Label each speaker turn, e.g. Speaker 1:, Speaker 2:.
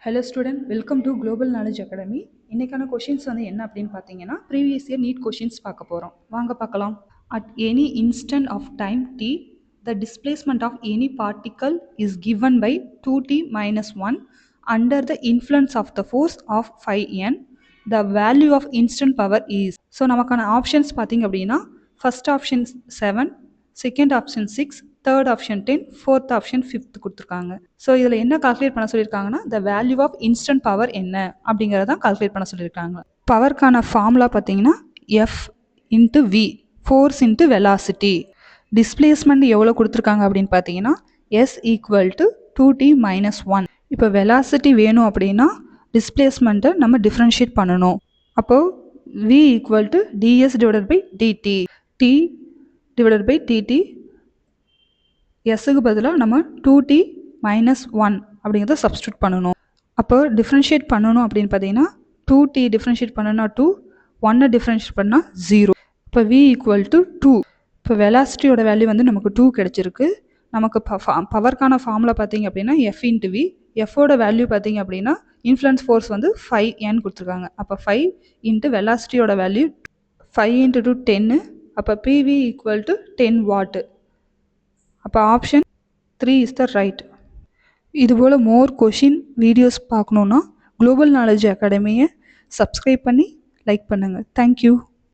Speaker 1: Hello student, welcome to Global Knowledge Academy. இன்னைக்கான questions வந்து என்ன அப்படின்னு பார்த்தீங்கன்னா previous year NEET questions பார்க்க போகிறோம். வாங்க பார்க்கலாம். At any instant of time t, the displacement of any particle is given by 2t minus 1 under the influence of the force of 5n. The value of instant power is. So நமக்கான options பார்த்தீங்க அப்படின்னா first option 7, second option 6, third option 10, fourth option 5th கொடுத்துருக்காங்க. So இதில் என்ன calculate பண்ண சொல்லியிருக்காங்கன்னா the value of instant power என்ன அப்படிங்கிறத கால்குலேட் பண்ண சொல்லியிருக்காங்க. பவருக்கான ஃபார்முலா பார்த்தீங்கன்னா F into V, force into velocity. Displacement எவ்வளோ கொடுத்துருக்காங்க அப்படின்னு பார்த்தீங்கன்னா S equal to 2t minus 1. இப்போ வெலாசிட்டி வேணும் அப்படின்னா டிஸ்பிளேஸ்மெண்ட்டை நம்ம டிஃப்ரென்ஷியேட் பண்ணணும். அப்போது v equal to ds divided by dt, t divided by dt, எஸ்ஸுக்கு பதிலாக நம்ம 2t மைனஸ் 1 அப்படிங்கிறத சப்ஸ்டியூட் பண்ணணும். அப்போ டிஃப்ரென்ஷியேட் பண்ணணும் அப்படின்னு பார்த்தீங்கன்னா 2t டிஃப்ரென்ஷியேட் பண்ணனா 2, 1 டிஃப்ரென்ஷியேட் பண்ணால் 0. இப்போ v ஈக்குவல் டு 2. இப்போ வெலாசிட்டியோட வேல்யூ வந்து நமக்கு 2 கிடச்சிருக்கு. நமக்கு பவருக்கான ஃபார்முலா பார்த்தீங்க அப்படின்னா எஃப் இன்ட்டு வி, எஃபோட வேல்யூ பார்த்தீங்க அப்படின்னா இன்ஃப்ளூயன்ஸ் ஃபோர்ஸ் வந்து 5n கொடுத்துருக்காங்க. அப்போ 5 இன்ட்டு வெலாசிட்டியோட வேல்யூ 5 இன்ட்டு 2 10. அப்போ PV ஈக்குவல் டு 10 வாட்டு. அப்போ ஆப்ஷன் 3 இஸ் த ரைட். இதுபோல் மோர் கொஷின் வீடியோஸ் பார்க்கணுன்னா குளோபல் நாலேஜ் அகாடமியை சப்ஸ்கிரைப் பண்ணி லைக் பண்ணுங்கள். தேங்க்யூ.